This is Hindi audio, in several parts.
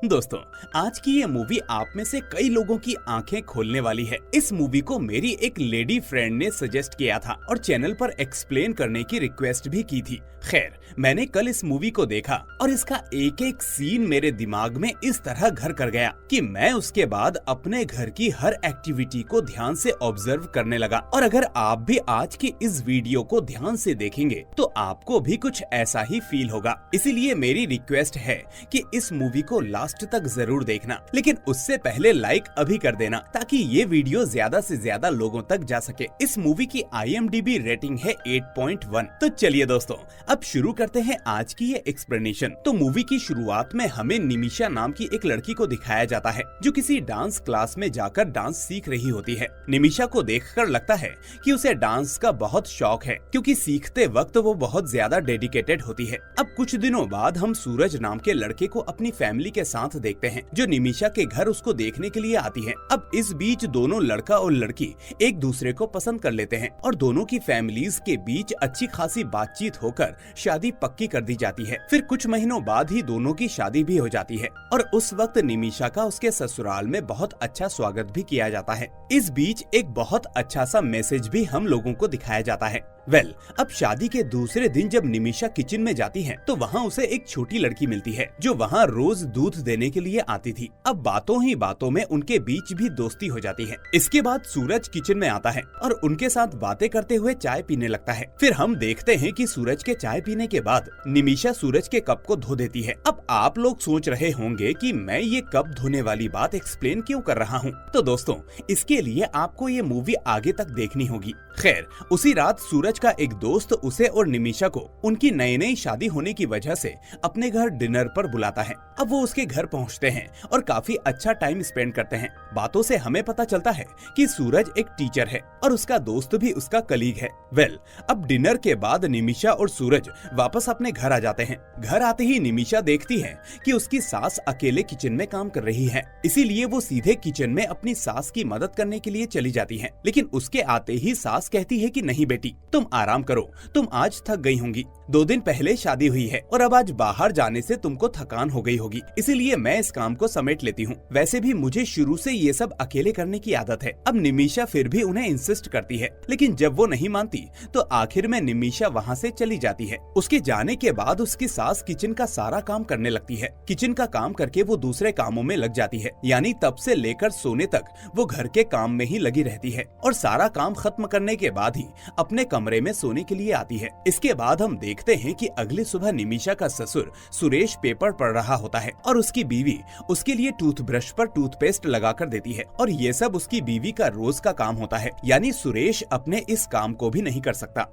दोस्तों, आज की ये मूवी आप में से कई लोगों की आंखें खोलने वाली है। इस मूवी को मेरी एक लेडी फ्रेंड ने सजेस्ट किया था और चैनल पर एक्सप्लेन करने की रिक्वेस्ट भी की थी। खैर, मैंने कल इस मूवी को देखा और इसका एक एक सीन मेरे दिमाग में इस तरह घर कर गया कि मैं उसके बाद अपने घर की हर एक्टिविटी को ध्यान से ऑब्जर्व करने लगा। और अगर आप भी आज की इस वीडियो को ध्यान से देखेंगे तो आपको भी कुछ ऐसा ही फील होगा। इसीलिए मेरी रिक्वेस्ट है कि इस मूवी को लास्ट तक जरूर देखना, लेकिन उससे पहले लाइक अभी कर देना ताकि ये वीडियो ज्यादा से ज्यादा लोगों तक जा सके। इस मूवी की IMDb रेटिंग है 8.1। तो चलिए दोस्तों, अब शुरू करते हैं आज की ये एक्सप्लेनेशन। तो मूवी की शुरुआत में हमें निमिषा नाम की एक लड़की को दिखाया जाता है जो किसी डांस क्लास में जाकर डांस सीख रही होती है। निमिषा को देखकर लगता है कि उसे डांस का बहुत शौक है, क्योंकि सीखते वक्त वो बहुत ज्यादा डेडिकेटेड होती है। अब कुछ दिनों बाद हम सूरज नाम के लड़के को अपनी फैमिली के साथ देखते हैं जो निमिषा के घर उसको देखने के लिए आती है। अब इस बीच दोनों लड़का और लड़की एक दूसरे को पसंद कर लेते हैं और दोनों की फैमिलीज के बीच अच्छी खासी बातचीत होकर शादी पक्की कर दी जाती है। फिर कुछ महीनों बाद ही दोनों की शादी भी हो जाती है और उस वक्त निमिषा का उसके ससुराल में बहुत अच्छा स्वागत भी किया जाता है। इस बीच एक बहुत अच्छा सा मैसेज भी हम लोगों को दिखाया जाता है। अब शादी के दूसरे दिन जब निमिषा किचन में जाती है तो वहाँ उसे एक छोटी लड़की मिलती है जो वहाँ रोज दूध देने के लिए आती थी। अब बातों ही बातों में उनके बीच भी दोस्ती हो जाती है। इसके बाद सूरज किचन में आता है और उनके साथ बातें करते हुए चाय पीने लगता है। फिर हम देखते हैं कि सूरज के चाय पीने के बाद निमिषा सूरज के कप को धो देती है। अब आप लोग सोच रहे होंगे कि मैं ये कप धोने वाली बात एक्सप्लेन क्यों कर रहा हूँ। तो दोस्तों, इसके लिए आपको ये मूवी आगे तक देखनी होगी। खैर, उसी रात सूरज का एक दोस्त उसे और निमिषा को उनकी नई शादी होने की वजह से अपने घर डिनर पर बुलाता है। अब वो उसके घर पहुंचते हैं और काफी अच्छा टाइम स्पेंड करते हैं। बातों से हमें पता चलता है कि सूरज एक टीचर है और उसका दोस्त भी उसका कलीग है। अब डिनर के बाद निमिषा और सूरज वापस अपने घर आ जाते हैं। घर आते ही निमिषा देखती है कि उसकी सास अकेले किचन में काम कर रही है, इसीलिए वो सीधे किचन में अपनी सास की मदद करने के लिए चली जाती है। लेकिन उसके आते ही सास कहती है कि नहीं बेटी, तुम आराम करो, तुम आज थक गई होंगी। 2 दिन पहले शादी हुई है और अब आज बाहर जाने से तुमको थकान हो गई होगी, इसीलिए मैं इस काम को समेट लेती हूँ। वैसे भी मुझे शुरू से ये सब अकेले करने की आदत है। अब निमिषा फिर भी उन्हें इंसिस्ट करती है, लेकिन जब वो नहीं मानती तो आखिर में निमिषा वहाँ से चली जाती है। उसके जाने के बाद उसकी सास किचन का सारा काम करने लगती है। किचन का काम करके वो दूसरे कामों में लग जाती है, यानी तब से लेकर सोने तक वो घर के काम में ही लगी रहती है और सारा काम खत्म करने के बाद ही अपने कमरे में सोने के लिए आती है। इसके बाद हम देखते हैं कि अगली सुबह निमिषा का ससुर सुरेश पेपर पढ़ रहा होता है और उसकी बीवी उसके लिए टूथब्रश पर टूथपेस्ट लगा कर देती है और ये सब उसकी बीवी का रोज का काम होता है, यानी सुरेश अपने इस काम को भी नहीं कर सकता।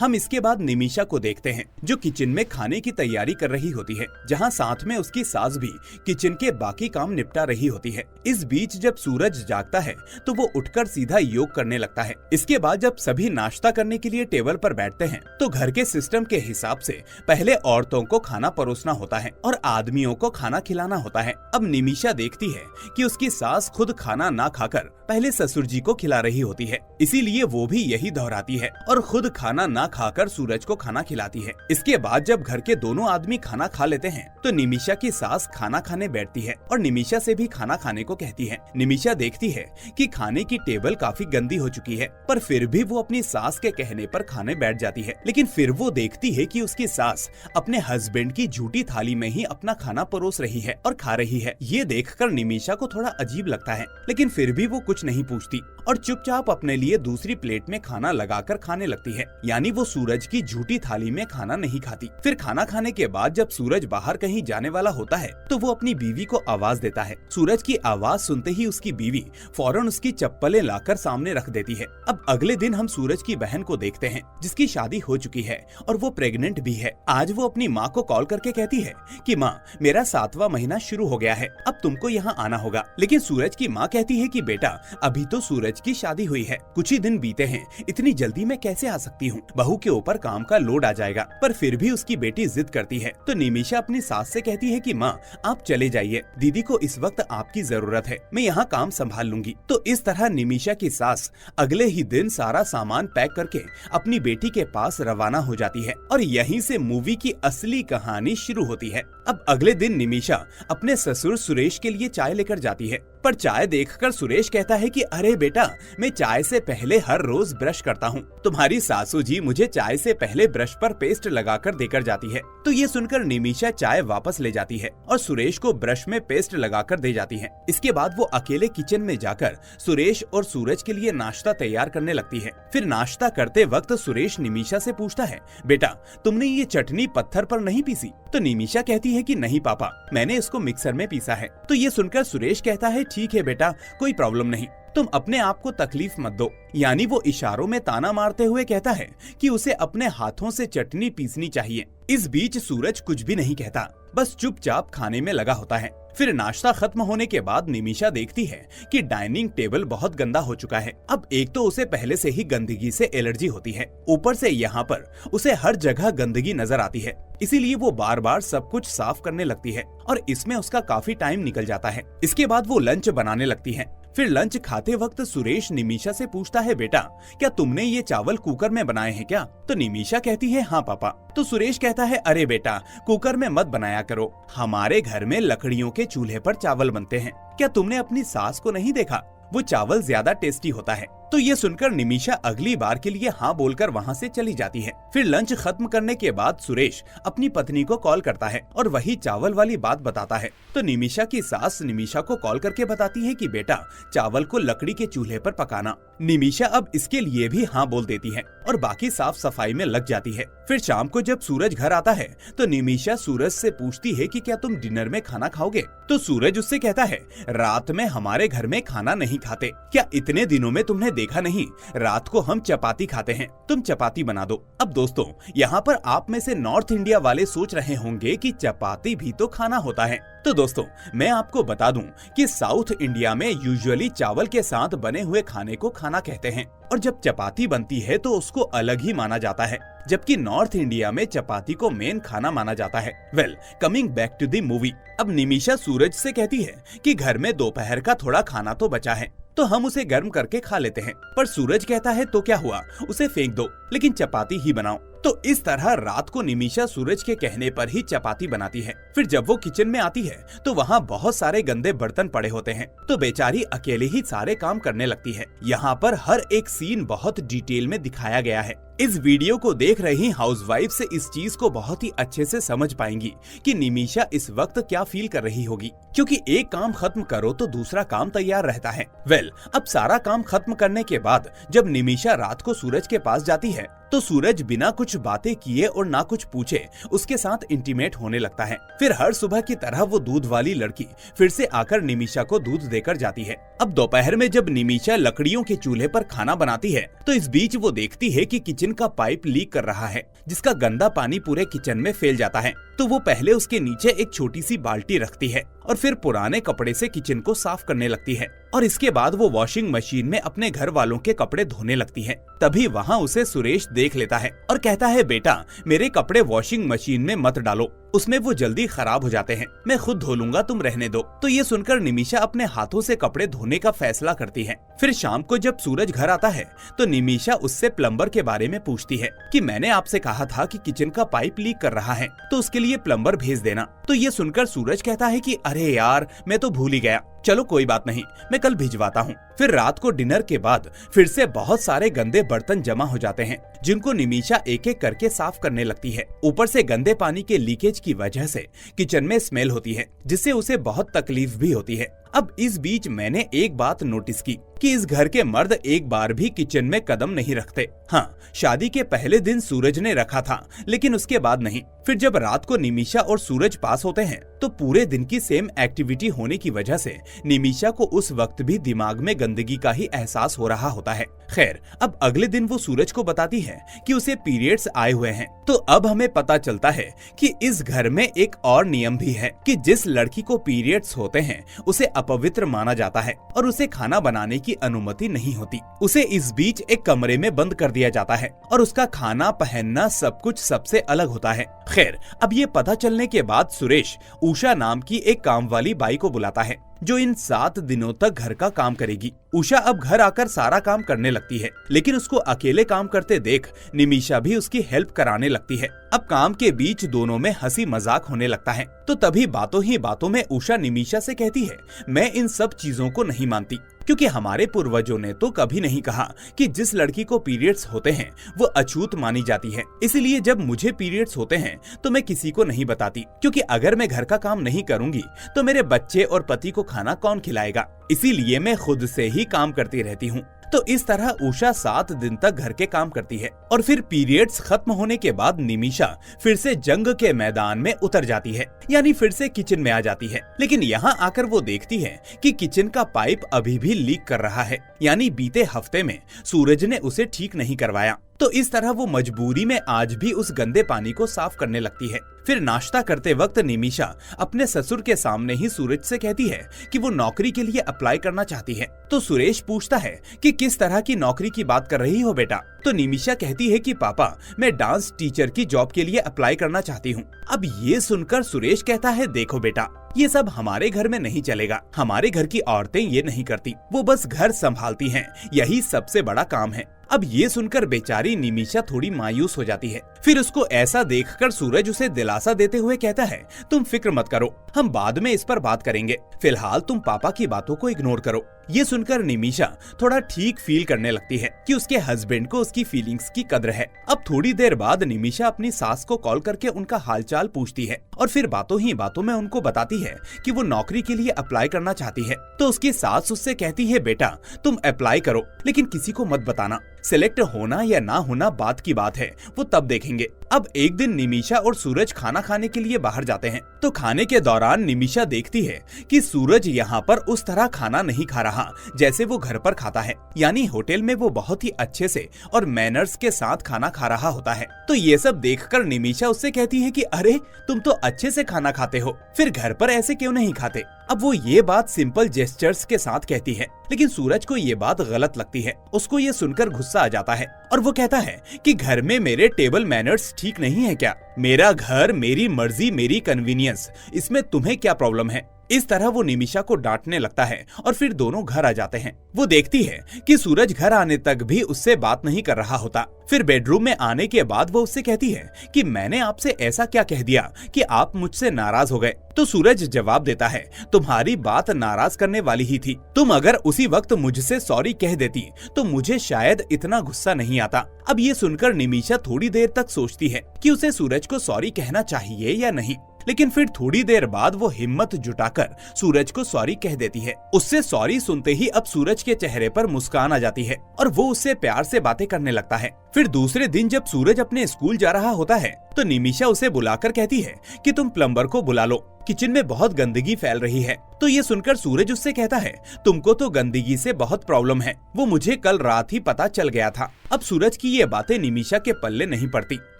हम इसके बाद निमिषा को देखते हैं जो किचन में खाने की तैयारी कर रही होती है, जहाँ साथ में उसकी सास भी किचन के बाकी काम निपटा रही होती है। इस बीच जब सूरज जागता है तो वो उठकर सीधा योग करने लगता है। इसके बाद जब सभी नाश्ता करने के लिए टेबल पर बैठते हैं तो घर के सिस्टम के हिसाब से पहले औरतों को खाना परोसना होता है और आदमियों को खाना खिलाना होता है। अब निमिषा देखती है कि उसकी सास खुद खाना ना खाकर पहले ससुर जी को खिला रही होती है, इसीलिए वो भी यही दोहराती है और खुद खाना ना खाकर सूरज को खाना खिलाती है। इसके बाद जब घर के दोनों आदमी खाना खा लेते हैं तो निमिषा की सास खाना खाने बैठती है और निमिषा से भी खाना खाने को कहती है। निमिषा देखती है कि खाने की टेबल काफी गंदी हो चुकी है, पर फिर भी वो अपनी सास के कहने पर खाने बैठ जाती है। लेकिन फिर वो देखती है कि उसकी सास अपने हस्बैंड की झूठी थाली में ही अपना खाना परोस रही है और खा रही है। ये देखकर निमिषा को थोड़ा अजीब लगता है, लेकिन फिर भी वो कुछ नहीं पूछती और चुपचाप अपने लिए दूसरी प्लेट में खाना लगाकर खाने लगती है, यानी वो सूरज की झूठी थाली में खाना नहीं खाती। फिर खाना खाने के बाद जब सूरज बाहर कहीं जाने वाला होता है तो वो अपनी बीवी को आवाज देता है। सूरज की आवाज सुनते ही उसकी बीवी फौरन उसकी चप्पलें लाकर सामने रख देती है। अब अगले दिन हम सूरज की बहन को देखते हैं जिसकी शादी हो चुकी है और वो प्रेग्नेंट भी है। आज वो अपनी माँ को कॉल करके कहती है कि माँ, मेरा 7वां महीना शुरू हो गया है, अब तुमको यहाँ आना होगा। लेकिन सूरज की माँ कहती है कि बेटा, अभी तो सूरज की शादी हुई है, कुछ ही दिन बीते हैं, इतनी जल्दी मैं कैसे आ सकती हूँ, बहू के ऊपर काम का लोड आ जाएगा। पर फिर भी उसकी बेटी जिद करती है तो निमिषा अपनी सास से कहती है कि माँ आप चले जाइए, दीदी को इस वक्त आपकी जरूरत है, मैं यहाँ काम संभाल लूंगी। तो इस तरह निमिषा की सास अगले ही दिन सारा सामान पैक करके अपनी बेटी के पास रवाना हो जाती है और यहीं से मूवी की असली कहानी शुरू होती है। अब अगले दिन निमिषा अपने ससुर सुरेश के लिए चाय लेकर जाती है, पर चाय देखकर सुरेश कहता है कि अरे बेटा, मैं चाय से पहले हर रोज ब्रश करता हूँ, तुम्हारी सासू जी मुझे चाय से पहले ब्रश पर पेस्ट लगाकर देकर जाती है। तो ये सुनकर निमिषा चाय वापस ले जाती है और सुरेश को ब्रश में पेस्ट लगाकर दे जाती है। इसके बाद वो अकेले किचन में जाकर सुरेश और सूरज के लिए नाश्ता तैयार करने लगती है। फिर नाश्ता करते वक्त सुरेश निमिषा से पूछता है, बेटा तुमने ये चटनी पत्थर पर नहीं पीसी? तो निमिषा कहती है कि नहीं पापा, मैंने इसको मिक्सर में पीसा है। तो ये सुनकर सुरेश कहता है, ठीक है बेटा, कोई प्रॉब्लम नहीं, तुम अपने आप को तकलीफ मत दो। यानी वो इशारों में ताना मारते हुए कहता है कि उसे अपने हाथों से चटनी पीसनी चाहिए। इस बीच सूरज कुछ भी नहीं कहता, बस चुपचाप खाने में लगा होता है। फिर नाश्ता खत्म होने के बाद निमिषा देखती है कि डाइनिंग टेबल बहुत गंदा हो चुका है। अब एक तो उसे पहले से ही गंदगी से एलर्जी होती है, ऊपर से यहाँ पर उसे हर जगह गंदगी नजर आती है, इसीलिए वो बार बार सब कुछ साफ करने लगती है और इसमें उसका काफी टाइम निकल जाता है। इसके बाद वो लंच बनाने लगती है। फिर लंच खाते वक्त सुरेश निमिषा से पूछता है, बेटा क्या तुमने ये चावल कुकर में बनाए हैं क्या? तो निमिषा कहती है, हाँ पापा। तो सुरेश कहता है, अरे बेटा कुकर में मत बनाया करो, हमारे घर में लकड़ियों के चूल्हे पर चावल बनते हैं, क्या तुमने अपनी सास को नहीं देखा? वो चावल ज्यादा टेस्टी होता है। तो ये सुनकर निमिषा अगली बार के लिए हाँ बोलकर वहाँ से चली जाती है। फिर लंच खत्म करने के बाद सुरेश अपनी पत्नी को कॉल करता है और वही चावल वाली बात बताता है। तो निमिषा की सास निमिषा को कॉल करके बताती है कि बेटा चावल को लकड़ी के चूल्हे पर पकाना। निमिषा अब इसके लिए भी हाँ बोल देती है और बाकी साफ सफाई में लग जाती है। फिर शाम को जब सूरज घर आता है तो निमिषा सूरज से पूछती है कि क्या तुम डिनर में खाना खाओगे? तो सूरज उससे कहता है, रात में हमारे घर में खाना नहीं खाते, क्या इतने दिनों में तुमने देखा नहीं, रात को हम चपाती खाते हैं, तुम चपाती बना दो। अब दोस्तों यहाँ पर आप में से नॉर्थ इंडिया वाले सोच रहे होंगे कि चपाती भी तो खाना होता है। तो दोस्तों मैं आपको बता दूं कि साउथ इंडिया में यूजुअली चावल के साथ बने हुए खाने को खाना कहते हैं और जब चपाती बनती है तो उसको अलग ही माना जाता है, जबकि नॉर्थ इंडिया में चपाती को मेन खाना माना जाता है। Well coming back to the movie, अब निमिषा सूरज से कहती है कि घर में दोपहर का थोड़ा खाना तो बचा है तो हम उसे गर्म करके खा लेते हैं, पर सूरज कहता है तो क्या हुआ, उसे फेंक दो, लेकिन चपाती ही बनाओ। तो इस तरह रात को निमिषा सूरज के कहने पर ही चपाती बनाती है। फिर जब वो किचन में आती है तो वहाँ बहुत सारे गंदे बर्तन पड़े होते हैं, तो बेचारी अकेले ही सारे काम करने लगती है। यहाँ पर हर एक सीन बहुत डिटेल में दिखाया गया है। इस वीडियो को देख रही हाउसवाइफ से इस चीज को बहुत ही अच्छे से समझ पाएंगी कि निमिषा इस वक्त क्या फील कर रही होगी, क्योंकि एक काम खत्म करो तो दूसरा काम तैयार रहता है। वेल अब सारा काम खत्म करने के बाद जब निमिषा रात को सूरज के पास जाती है तो सूरज बिना कुछ बातें किए और ना कुछ पूछे उसके साथ इंटीमेट होने लगता है। फिर हर सुबह की तरह वो दूध वाली लड़की फिर से आकर निमिषा को दूध देकर जाती है। अब दोपहर में जब निमिषा लकड़ियों के चूल्हे पर खाना बनाती है तो इस बीच वो देखती है कि किचन का पाइप लीक कर रहा है, जिसका गंदा पानी पूरे किचन में फैल जाता है। तो वो पहले उसके नीचे एक छोटी सी बाल्टी रखती है और फिर पुराने कपड़े से किचन को साफ करने लगती है और इसके बाद वो वॉशिंग मशीन में अपने घर वालों के कपड़े धोने लगती है। तभी वहाँ उसे सुरेश देख लेता है और कहता है, बेटा मेरे कपड़े वॉशिंग मशीन में मत डालो, उसमें वो जल्दी खराब हो जाते हैं, मैं खुद धो लूंगा, तुम रहने दो। तो ये सुनकर निमिषा अपने हाथों से कपड़े धोने का फैसला करती है। फिर शाम को जब सूरज घर आता है तो निमिषा उससे प्लम्बर के बारे में पूछती है कि मैंने आपसे कहा था कि किचन का पाइप लीक कर रहा है तो उसके लिए प्लम्बर भेज देना। तो ये सुनकर सूरज कहता है कि अरे यार मैं तो भूल ही गया, चलो कोई बात नहीं, मैं कल भिजवाता हूँ। फिर रात को डिनर के बाद फिर से बहुत सारे गंदे बर्तन जमा हो जाते हैं, जिनको निमिषा एक एक करके साफ करने लगती है। ऊपर से गंदे पानी के लीकेज की वजह से किचन में स्मेल होती है, जिससे उसे बहुत तकलीफ भी होती है। अब इस बीच मैंने एक बात नोटिस की कि इस घर के मर्द एक बार भी किचन में कदम नहीं रखते। हाँ, शादी के पहले दिन सूरज ने रखा था, लेकिन उसके बाद नहीं। फिर जब रात को निमिषा और सूरज पास होते हैं तो पूरे दिन की सेम एक्टिविटी होने की वजह से निमिषा को उस वक्त भी दिमाग में गंदगी का ही एहसास हो रहा होता है। खैर अब अगले दिन वो सूरज को बताती है कि उसे पीरियड्स आए हुए हैं। तो अब हमें पता चलता है कि इस घर में एक और नियम भी है कि जिस लड़की को पीरियड्स होते हैं उसे अपवित्र माना जाता है और उसे खाना बनाने की अनुमति नहीं होती। उसे इस बीच एक कमरे में बंद कर दिया जाता है और उसका खाना पहनना सब कुछ सबसे अलग होता है। खैर, अब ये पता चलने के बाद सुरेश उषा नाम की एक काम वाली बाई को बुलाता है जो इन 7 दिनों तक घर का काम करेगी। उषा अब घर आकर सारा काम करने लगती है, लेकिन उसको अकेले काम करते देख निमिषा भी उसकी हेल्प कराने लगती है। अब काम के बीच दोनों में हंसी मजाक होने लगता है। तो तभी बातों ही बातों में उषा निमिषा से कहती है, मैं इन सब चीजों को नहीं मानती, क्योंकि हमारे पूर्वजों ने तो कभी नहीं कहा कि जिस लड़की को पीरियड्स होते हैं वो अछूत मानी जाती है। इसलिए जब मुझे पीरियड्स होते हैं तो मैं किसी को नहीं बताती, क्योंकि अगर मैं घर का काम नहीं करूंगी तो मेरे बच्चे और पति को खाना कौन खिलाएगा। इसीलिए मैं खुद से ही काम करती रहती हूँ। तो इस तरह उषा 7 दिन तक घर के काम करती है और फिर पीरियड्स खत्म होने के बाद निमिषा फिर से जंग के मैदान में उतर जाती है, यानी फिर से किचन में आ जाती है। लेकिन यहाँ आकर वो देखती है कि किचन का पाइप अभी भी लीक कर रहा है, यानी बीते हफ्ते में सूरज ने उसे ठीक नहीं करवाया। तो इस तरह वो मजबूरी में आज भी उस गंदे पानी को साफ करने लगती है। फिर नाश्ता करते वक्त निमिषा अपने ससुर के सामने ही सूरज से कहती है कि वो नौकरी के लिए अप्लाई करना चाहती है। तो सुरेश पूछता है कि किस तरह की नौकरी की बात कर रही हो बेटा। तो निमिषा कहती है कि पापा, मैं डांस टीचर की जॉब के लिए अप्लाई करना चाहती हूँ। अब ये सुनकर सुरेश कहता है, देखो बेटा, ये सब हमारे घर में नहीं चलेगा। हमारे घर की औरतें ये नहीं करती, वो बस घर संभालती हैं, यही सबसे बड़ा काम है। अब ये सुनकर बेचारी निमिषा थोड़ी मायूस हो जाती है। फिर उसको ऐसा देखकर सूरज उसे दिलासा देते हुए कहता है, तुम फिक्र मत करो, हम बाद में इस पर बात करेंगे, फिलहाल तुम पापा की बातों को इग्नोर करो। ये सुनकर निमिषा थोड़ा ठीक फील करने लगती है कि उसके हस्बैंड को उसकी फीलिंग्स की कद्र है। अब थोड़ी देर बाद निमिषा अपनी सास को कॉल करके उनका हालचाल पूछती है और फिर बातों ही बातों में उनको बताती है कि वो नौकरी के लिए अप्लाई करना चाहती है। तो उसकी सास उससे कहती है, बेटा तुम अप्लाई करो, लेकिन किसी को मत बताना, सिलेक्ट होना या ना होना बात की बात है, वो तब देखेंगे। अब एक दिन निमिषा और सूरज खाना खाने के लिए बाहर जाते हैं। तो खाने के दौरान निमिषा देखती है कि सूरज यहाँ पर उस तरह खाना नहीं खा रहा जैसे वो घर पर खाता है, यानी होटल में वो बहुत ही अच्छे से और मैनर्स के साथ खाना खा रहा होता है। तो ये सब देखकर निमिषा उससे कहती है कि अरे तुम तो अच्छे से खाना खाते हो, फिर घर पर ऐसे क्यों नहीं खाते। अब वो ये बात सिंपल जेस्चर्स के साथ कहती है, लेकिन सूरज को ये बात गलत लगती है। उसको ये सुनकर गुस्सा आ जाता है और वो कहता है कि घर में मेरे टेबल मैनर्स ठीक नहीं है क्या? मेरा घर, मेरी मर्जी, मेरी कन्वीनियंस, इसमें तुम्हें क्या प्रॉब्लम है? इस तरह वो निमिषा को डांटने लगता है और फिर दोनों घर आ जाते हैं। वो देखती है कि सूरज घर आने तक भी उससे बात नहीं कर रहा होता। फिर बेडरूम में आने के बाद वो उससे कहती है कि मैंने आपसे ऐसा क्या कह दिया कि आप मुझसे नाराज हो गए। तो सूरज जवाब देता है, तुम्हारी बात नाराज करने वाली ही थी, तुम अगर उसी वक्त मुझसे सॉरी कह देती तो मुझे शायद इतना गुस्सा नहीं आता। अब ये सुनकर निमिषा थोड़ी देर तक सोचती है कि उसे सूरज को सॉरी कहना चाहिए या नहीं, लेकिन फिर थोड़ी देर बाद वो हिम्मत जुटाकर सूरज को सॉरी कह देती है। उससे सॉरी सुनते ही अब सूरज के चेहरे पर मुस्कान आ जाती है और वो उससे प्यार से बातें करने लगता है। फिर दूसरे दिन जब सूरज अपने स्कूल जा रहा होता है तो निमिषा उसे बुलाकर कहती है कि तुम प्लम्बर को बुला लो, किचन में बहुत गंदगी फैल रही है। तो ये सुनकर सूरज उससे कहता है, तुमको तो गंदगी से बहुत प्रॉब्लम है, वो मुझे कल रात ही पता चल गया था। अब सूरज की ये बातें निमिषा के पल्ले नहीं पड़ती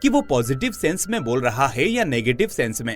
कि वो पॉजिटिव सेंस में बोल रहा है या नेगेटिव सेंस में।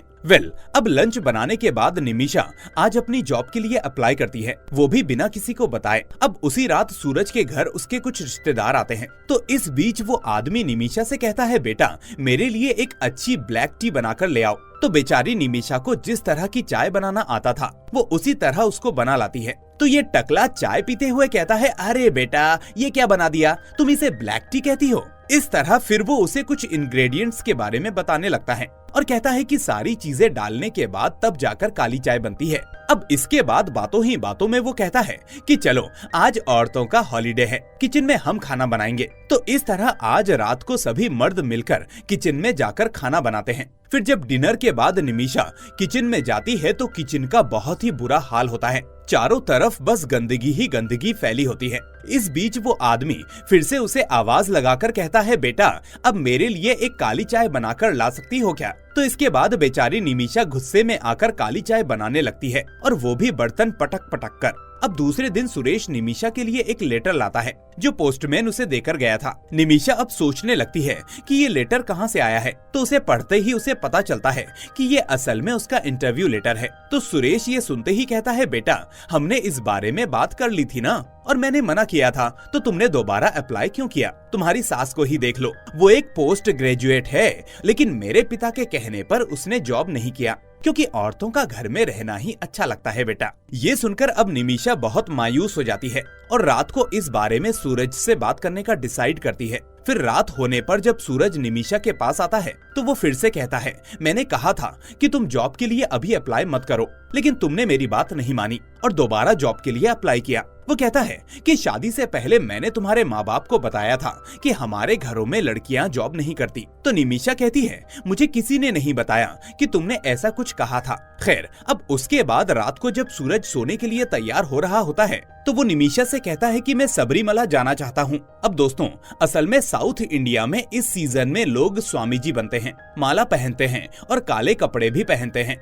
अब लंच बनाने के बाद निमिषा आज अपनी जॉब के लिए अप्लाई करती है, वो भी बिना किसी को बताए। अब उसी रात सूरज के घर उसके कुछ रिश्तेदार आते हैं। तो इस बीच वो आदमी निमिषा से कहता है, बेटा मेरे लिए एक अच्छी ब्लैक टी बनाकर ले आओ। तो बेचारी निमिषा को जिस तरह की चाय बनाना आता था वो उसी तरह उसको बना लाती है। तो ये टकला चाय पीते हुए कहता है, अरे बेटा ये क्या बना दिया, तुम इसे ब्लैक टी कहती हो? इस तरह फिर वो उसे कुछ इंग्रेडिएंट्स के बारे में बताने लगता है और कहता है कि सारी चीजें डालने के बाद तब जाकर काली चाय बनती है। अब इसके बाद बातों ही बातों में वो कहता है कि चलो आज औरतों का हॉलीडे है, किचन में हम खाना बनाएंगे। तो इस तरह आज रात को सभी मर्द मिलकर किचन में जाकर खाना बनाते हैं। फिर जब डिनर के बाद निमिषा किचन में जाती है तो किचन का बहुत ही बुरा हाल होता है, चारों तरफ बस गंदगी ही गंदगी फैली होती है। इस बीच वो आदमी फिर से उसे आवाज लगाकर कहता है, बेटा अब मेरे लिए एक काली चाय बनाकर ला सकती हो क्या? तो इसके बाद बेचारी निमिषा गुस्से में आकर काली चाय बनाने लगती है और वो भी बर्तन पटक पटक कर। अब दूसरे दिन सुरेश निमिषा के लिए एक लेटर लाता है जो पोस्टमैन उसे देकर गया था। निमिषा अब सोचने लगती है कि ये लेटर कहाँ से आया है, तो उसे पढ़ते ही उसे पता चलता है कि ये असल में उसका इंटरव्यू लेटर है। तो सुरेश ये सुनते ही कहता है, बेटा हमने इस बारे में बात कर ली थी ना, और मैंने मना किया था, तो तुमने दोबारा अप्लाई क्यों किया? तुम्हारी सास को ही देख लो, वो एक पोस्ट ग्रेजुएट है, लेकिन मेरे पिता के कहने पर उसने जॉब नहीं किया, क्योंकि औरतों का घर में रहना ही अच्छा लगता है बेटा। ये सुनकर अब निमिषा बहुत मायूस हो जाती है और रात को इस बारे में सूरज से बात करने का डिसाइड करती है। फिर रात होने पर जब सूरज निमिषा के पास आता है तो वो फिर से कहता है, मैंने कहा था कि तुम जॉब के लिए अभी अप्लाई मत करो, लेकिन तुमने मेरी बात नहीं मानी और दोबारा जॉब के लिए अप्लाई किया। वो कहता है कि शादी से पहले मैंने तुम्हारे माँ बाप को बताया था कि हमारे घरों में लड़कियां जॉब नहीं करती। तो निमिषा कहती है, मुझे किसी ने नहीं बताया कि तुमने ऐसा कुछ कहा था। खैर, अब उसके बाद रात को जब सूरज सोने के लिए तैयार हो रहा होता है तो वो निमिषा से कहता है कि मैं सबरीमला जाना चाहता हूँ। अब दोस्तों, असल में साउथ इंडिया में इस सीजन में लोग स्वामी जी बनते हैं, माला पहनते हैं और काले कपड़े भी पहनते हैं।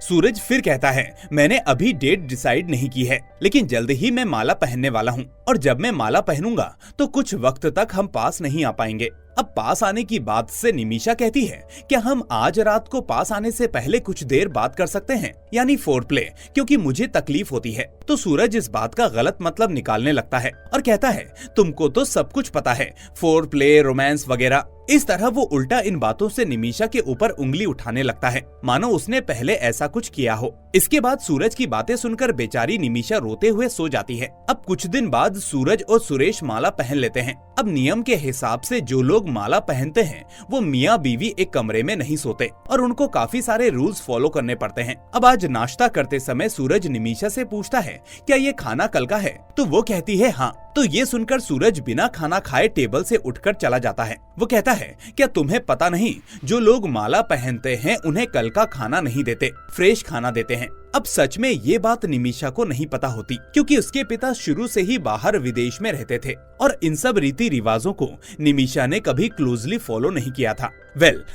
सूरज फिर कहता है, मैंने अभी डेट डिसाइड नहीं की है, लेकिन जल्द ही मैं माला पहनने वाला हूँ, और जब मैं माला पहनूंगा तो कुछ वक्त तक हम पास नहीं आ पाएंगे। अब पास आने की बात से निमिषा कहती है, क्या हम आज रात को पास आने से पहले कुछ देर बात कर सकते हैं, यानी फोरप्ले, क्योंकि मुझे तकलीफ होती है। तो सूरज इस बात का गलत मतलब निकालने लगता है और कहता है, तुमको तो सब कुछ पता है, फोरप्ले, रोमांस वगैरह। इस तरह वो उल्टा इन बातों से निमिषा के ऊपर उंगली उठाने लगता है, मानो उसने पहले ऐसा कुछ किया हो। इसके बाद सूरज की बातें सुनकर बेचारी निमिषा रोते हुए सो जाती है। अब कुछ दिन बाद सूरज और सुरेश माला पहन लेते हैं। अब नियम के हिसाब से जो लोग माला पहनते हैं वो मियाँ बीवी एक कमरे में नहीं सोते और उनको काफी सारे रूल्स फॉलो करने पड़ते हैं। अब आज नाश्ता करते समय सूरज निमिषा से पूछता है, क्या ये खाना कल का है? तो वो कहती है हाँ। तो ये सुनकर सूरज बिना खाना खाए टेबल से उठकर चला जाता है। वो कहता है, क्या तुम्हें पता नहीं, जो लोग माला पहनते हैं उन्हें कल का खाना नहीं देते, फ्रेश खाना देते हैं। अब सच में ये बात निमिषा को नहीं पता होती, क्योंकि उसके पिता शुरू से ही बाहर विदेश में रहते थे और इन सब रीति रिवाजों को निमिषा ने कभी क्लोजली फॉलो नहीं किया था।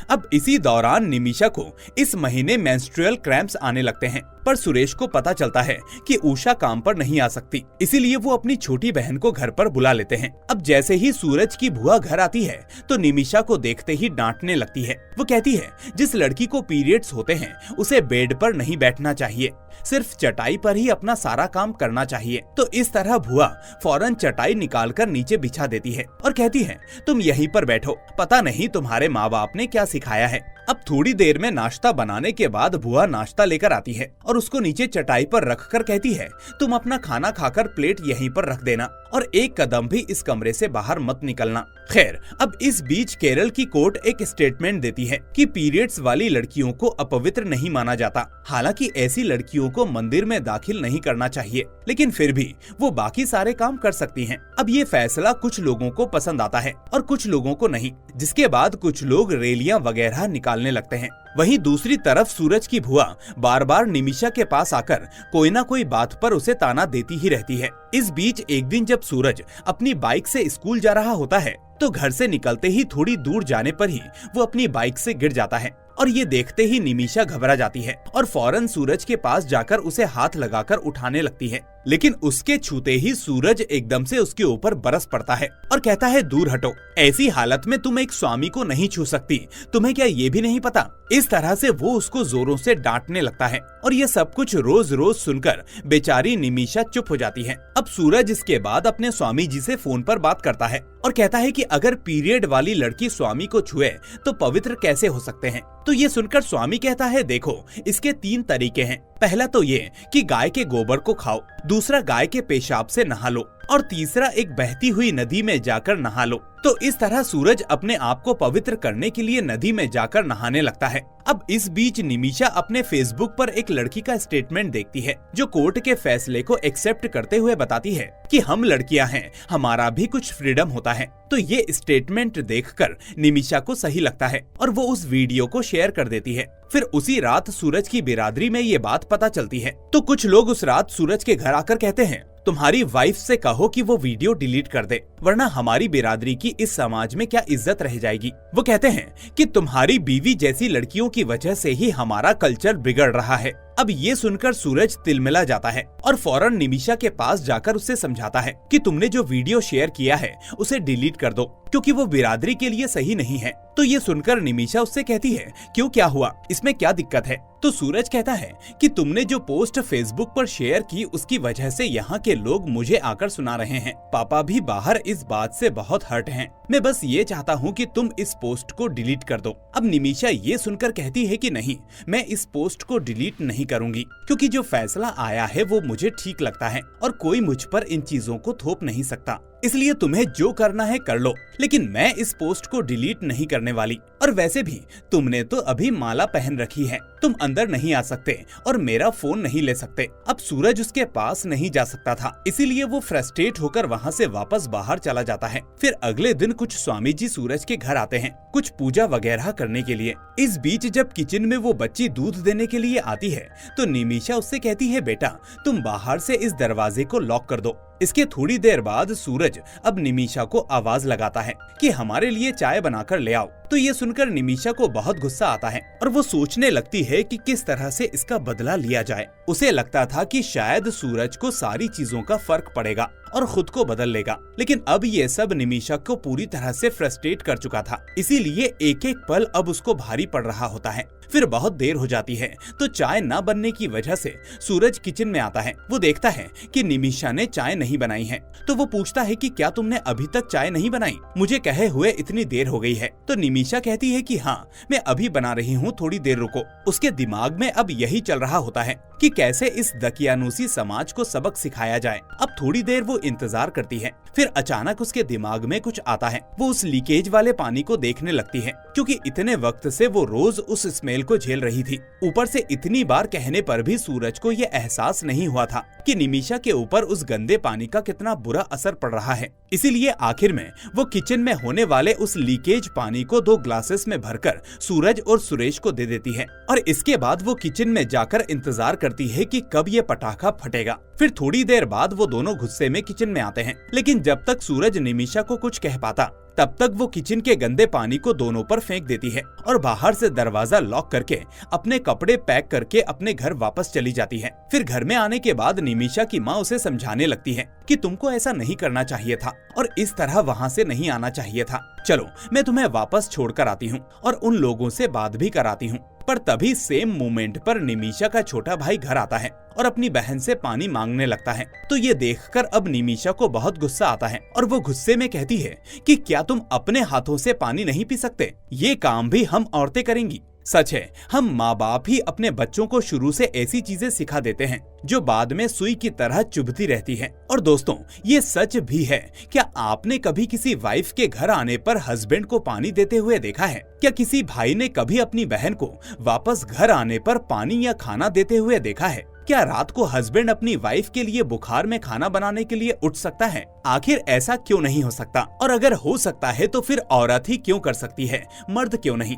अब इसी दौरान निमिषा को इस महीने मेंस्ट्रुअल क्रैम्प्स आने लगते हैं, पर सुरेश को पता चलता है कि उषा काम पर नहीं आ सकती, इसीलिए वो अपनी छोटी बहन को घर पर बुला लेते हैं। अब जैसे ही सूरज की बुआ घर आती है तो निमिषा को देखते ही डांटने लगती है। वो कहती है, जिस लड़की को पीरियड्स होते हैं उसे बेड पर नहीं बैठना चाहिए, सिर्फ चटाई पर ही अपना सारा काम करना चाहिए। तो इस तरह बुआ फौरन चटाई निकालकर नीचे बिछा देती है और कहती है, तुम यहीं पर बैठो, पता नहीं तुम्हारे माँ बाप ने क्या सिखाया है। अब थोड़ी देर में नाश्ता बनाने के बाद बुआ नाश्ता लेकर आती है और उसको नीचे चटाई पर रखकर कहती है, तुम अपना खाना खाकर प्लेट यहीं पर रख देना और एक कदम भी इस कमरे से बाहर मत निकलना। खैर, अब इस बीच केरल की कोर्ट एक स्टेटमेंट देती है कि पीरियड्स वाली लड़कियों को अपवित्र नहीं माना जाता। हालांकि ऐसी लड़कियों को मंदिर में दाखिल नहीं करना चाहिए, लेकिन फिर भी वो बाकी सारे काम कर सकती हैं। अब ये फैसला कुछ लोगों को पसंद आता है और कुछ लोगों को नहीं, जिसके बाद कुछ लोग रैलियां वगैरह निकालने लगते हैं। वहीं दूसरी तरफ सूरज की बुआ बार बार निमिषा के पास आकर कोई ना कोई बात पर उसे ताना देती ही रहती है। इस बीच एक दिन जब सूरज अपनी बाइक से स्कूल जा रहा होता है तो घर से निकलते ही थोड़ी दूर जाने पर ही वो अपनी बाइक से गिर जाता है और ये देखते ही निमिषा घबरा जाती है और फौरन सूरज के पास जाकर उसे हाथ लगाकर उठाने लगती है। लेकिन उसके छूते ही सूरज एकदम से उसके ऊपर बरस पड़ता है और कहता है, दूर हटो, ऐसी हालत में तुम एक स्वामी को नहीं छू सकती, तुम्हें क्या ये भी नहीं पता? इस तरह से वो उसको जोरों से डांटने लगता है और ये सब कुछ रोज रोज सुनकर बेचारी निमिषा चुप हो जाती है। अब सूरज इसके बाद अपने स्वामी जी से फोन पर बात करता है और कहता है कि अगर पीरियड वाली लड़की स्वामी को छुए तो पवित्र कैसे हो सकते हैं? तो ये सुनकर स्वामी कहता है, देखो, इसके 3 तरीके हैं। पहला तो ये कि गाय के गोबर को खाओ, दूसरा गाय के पेशाब से नहा लो और तीसरा एक बहती हुई नदी में जाकर नहा लो। तो इस तरह सूरज अपने आप को पवित्र करने के लिए नदी में जाकर नहाने लगता है। अब इस बीच निमिषा अपने फेसबुक पर एक लड़की का स्टेटमेंट देखती है जो कोर्ट के फैसले को एक्सेप्ट करते हुए बताती है कि हम लड़कियां हैं, हमारा भी कुछ फ्रीडम होता है। तो ये स्टेटमेंट देखकर निमिषा को सही लगता है और वो उस वीडियो को शेयर कर देती है। फिर उसी रात सूरज की बिरादरी में ये बात पता चलती है तो कुछ लोग उस रात सूरज के घर आकर कहते हैं, तुम्हारी वाइफ से कहो कि वो वीडियो डिलीट कर दे, वरना हमारी बिरादरी की इस समाज में क्या इज्जत रह जाएगी। वो कहते हैं कि तुम्हारी बीवी जैसी लड़कियों की वजह से ही हमारा कल्चर बिगड़ रहा है। अब ये सुनकर सूरज तिलमिला जाता है और फौरन निमिषा के पास जाकर उसे समझाता है कि तुमने जो वीडियो शेयर किया है उसे डिलीट कर दो, क्योंकि वो बिरादरी के लिए सही नहीं है। तो ये सुनकर निमिषा उससे कहती है, क्यों, क्या हुआ, इसमें क्या दिक्कत है? तो सूरज कहता है कि तुमने जो पोस्ट फेसबुक पर शेयर की उसकी वजह से यहाँ के लोग मुझे आकर सुना रहे हैं। पापा भी बाहर इस बात से बहुत हर्ट हैं। मैं बस ये चाहता हूँ कि तुम इस पोस्ट को डिलीट कर दो। अब निमिषा ये सुनकर कहती है कि नहीं, मैं इस पोस्ट को डिलीट नहीं करूंगी, क्योंकि जो फैसला आया है वो मुझे ठीक लगता है और कोई मुझ पर इन चीजों को थोप नहीं सकता। इसलिए तुम्हें जो करना है कर लो, लेकिन मैं इस पोस्ट को डिलीट नहीं करने वाली। और वैसे भी तुमने तो अभी माला पहन रखी है, तुम अंदर नहीं आ सकते और मेरा फोन नहीं ले सकते। अब सूरज उसके पास नहीं जा सकता था, इसीलिए वो फ्रस्ट्रेट होकर वहाँ से वापस बाहर चला जाता है। फिर अगले दिन कुछ स्वामी जी सूरज के घर आते हैं कुछ पूजा वगैरह करने के लिए। इस बीच जब किचन में वो बच्ची दूध देने के लिए आती है तो निमिषा उससे कहती है, बेटा तुम बाहर से इस दरवाजे को लॉक कर दो। इसके थोड़ी देर बाद सूरज अब निमिषा को आवाज लगाता है कि हमारे लिए चाय बनाकर ले आओ। तो ये सुनकर निमिषा को बहुत गुस्सा आता है और वो सोचने लगती है कि किस तरह से इसका बदला लिया जाए। उसे लगता था कि शायद सूरज को सारी चीजों का फर्क पड़ेगा और खुद को बदल लेगा, लेकिन अब ये सब निमिषा को पूरी तरह से फ्रस्ट्रेट कर चुका था, इसीलिए एक एक पल अब उसको भारी पड़ रहा होता है। फिर बहुत देर हो जाती है तो चाय न बनने की वजह से सूरज किचन में आता है। वो देखता है कि निमिषा ने चाय नहीं बनाई है, तो वो पूछता है कि क्या तुमने अभी तक चाय नहीं बनाई? मुझे कहे हुए इतनी देर हो गई है। तो निमिषा कहती है कि हाँ, मैं अभी बना रही हूँ, थोड़ी देर रुको। उसके दिमाग में अब यही चल रहा होता है कि कैसे इस दकियानूसी समाज को सबक सिखाया जाए। अब थोड़ी देर वो इंतजार करती है, फिर अचानक उसके दिमाग में कुछ आता है। वो उस लीकेज वाले पानी को देखने लगती है, क्योंकि इतने वक्त से वो रोज उस स्मेल को झेल रही थी। ऊपर से इतनी बार कहने पर भी सूरज को ये एहसास नहीं हुआ था कि निमिषा के ऊपर उस गंदे पानी का कितना बुरा असर पड़ रहा है। इसीलिए आखिर में वो किचन में होने वाले उस लीकेज पानी को 2 ग्लासेस में भरकर सूरज और सुरेश को दे देती है और इसके बाद वो किचन में जाकर इंतजार करती है कि कब ये पटाखा फटेगा। फिर थोड़ी देर बाद वो दोनों गुस्से में किचन में आते हैं, लेकिन जब तक सूरज निमिषा को कुछ कह पाता तब तक वो किचन के गंदे पानी को दोनों पर फेंक देती है और बाहर से दरवाजा लॉक करके अपने कपड़े पैक करके अपने घर वापस चली जाती है। फिर घर में आने के बाद निमिषा की माँ उसे समझाने लगती है कि तुमको ऐसा नहीं करना चाहिए था और इस तरह वहाँ से नहीं आना चाहिए था। चलो मैं तुम्हें वापस छोड़कर आती हूँ और उन लोगों से बात भी कराती हूँ। पर तभी सेम मोमेंट पर निमिषा का छोटा भाई घर आता है और अपनी बहन से पानी मांगने लगता है। तो ये देखकर अब निमिषा को बहुत गुस्सा आता है और वो गुस्से में कहती है कि क्या तुम अपने हाथों से पानी नहीं पी सकते? ये काम भी हम औरतें करेंगी। सच है, हम माँ बाप ही अपने बच्चों को शुरू से ऐसी चीजें सिखा देते हैं जो बाद में सुई की तरह चुभती रहती है। और दोस्तों, ये सच भी है। क्या आपने कभी किसी वाइफ के घर आने पर हस्बैंड को पानी देते हुए देखा है? क्या किसी भाई ने कभी अपनी बहन को वापस घर आने पर पानी या खाना देते हुए देखा है? क्या रात को हस्बैंड अपनी वाइफ के लिए बुखार में खाना बनाने के लिए उठ सकता है? आखिर ऐसा क्यों नहीं हो सकता? और अगर हो सकता है तो फिर औरत ही क्यों कर सकती है, मर्द क्यों नहीं?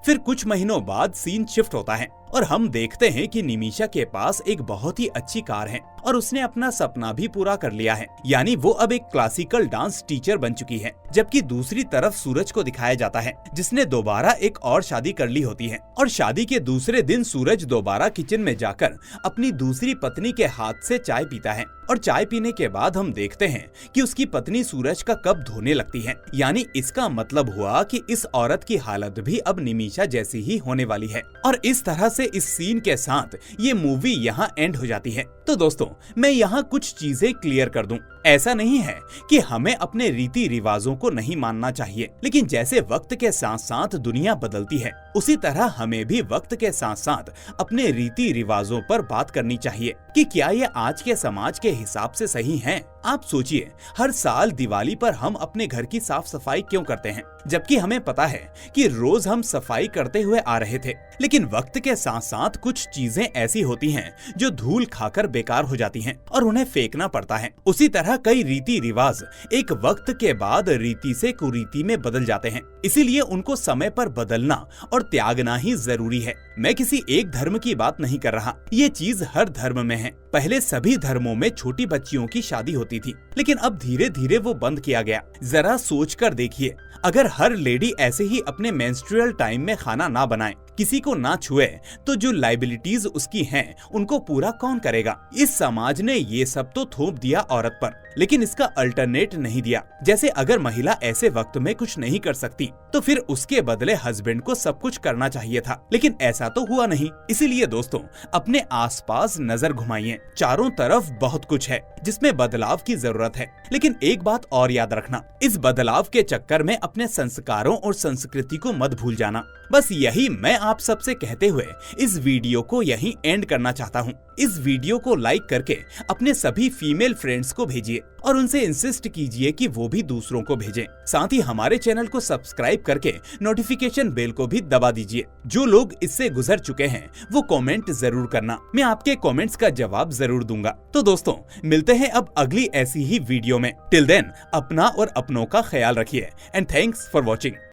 फिर कुछ महीनों बाद सीन शिफ्ट होता है और हम देखते हैं कि निमिषा के पास एक बहुत ही अच्छी कार है और उसने अपना सपना भी पूरा कर लिया है, यानी वो अब एक क्लासिकल डांस टीचर बन चुकी है। जबकि दूसरी तरफ सूरज को दिखाया जाता है जिसने दोबारा एक और शादी कर ली होती है और शादी के दूसरे दिन सूरज दोबारा किचन में जाकर अपनी दूसरी पत्नी के हाथ से चाय पीता है और चाय पीने के बाद हम देखते हैं कि उसकी पत्नी सूरज का कप धोने लगती है। यानी इसका मतलब हुआ कि इस औरत की हालत भी अब निमिषा जैसी ही होने वाली है। और इस तरह से इस सीन के साथ ये मूवी यहाँ एंड हो जाती है। तो दोस्तों, मैं यहाँ कुछ चीजें क्लियर कर दूं। ऐसा नहीं है कि हमें अपने रीति रिवाजों को नहीं मानना चाहिए, लेकिन जैसे वक्त के साथ साथ दुनिया बदलती है उसी तरह हमें भी वक्त के साथ साथ अपने रीति रिवाजों पर बात करनी चाहिए कि क्या ये आज के समाज के हिसाब से सही हैं। आप सोचिए, हर साल दिवाली पर हम अपने घर की साफ सफाई क्यों करते हैं, जबकि हमें पता है कि रोज हम सफाई करते हुए आ रहे थे। लेकिन वक्त के साथ साथ कुछ चीजें ऐसी होती हैं जो धूल खाकर बेकार हो जाती हैं और उन्हें फेंकना पड़ता है। उसी तरह कई रीति रिवाज एक वक्त के बाद रीति से कुरीति में बदल जाते हैं। इसीलिए उनको समय पर बदलना और त्यागना ही जरूरी है। मैं किसी एक धर्म की बात नहीं कर रहा, ये चीज हर धर्म में है। पहले सभी धर्मों में छोटी बच्चियों की शादी होती थी, लेकिन अब धीरे धीरे वो बंद किया गया। जरा सोच कर देखिए, अगर हर लेडी ऐसे ही अपने मेंस्ट्रुअल टाइम में खाना ना बनाए, किसी को ना छुए, तो जो लाइबिलिटीज उसकी हैं, उनको पूरा कौन करेगा? इस समाज ने ये सब तो थोप दिया औरत पर, लेकिन इसका अल्टरनेट नहीं दिया। जैसे अगर महिला ऐसे वक्त में कुछ नहीं कर सकती, तो फिर उसके बदले हस्बैंड को सब कुछ करना चाहिए था, लेकिन ऐसा तो हुआ नहीं। इसीलिए दोस्तों, अपने आसपास नजर घुमाइए, चारों तरफ बहुत कुछ है जिसमें बदलाव की जरूरत है। लेकिन एक बात और याद रखना, इस बदलाव के चक्कर में अपने संस्कारों और संस्कृति को मत भूल जाना। बस यही मैं आप सबसे कहते हुए इस वीडियो को यहीं एंड करना चाहता हूँ। इस वीडियो को लाइक करके अपने सभी फीमेल फ्रेंड्स को भेजिए और उनसे इंसिस्ट कीजिए कि वो भी दूसरों को भेजें। साथ ही हमारे चैनल को सब्सक्राइब करके नोटिफिकेशन बेल को भी दबा दीजिए। जो लोग इससे गुजर चुके हैं वो कमेंट जरूर करना, मैं आपके कमेंट्स का जवाब जरूर दूंगा। तो दोस्तों, मिलते हैं अब अगली ऐसी ही वीडियो में। टिल देन अपना और अपनों का ख्याल रखिए एंड थैंक्स फॉर वॉचिंग।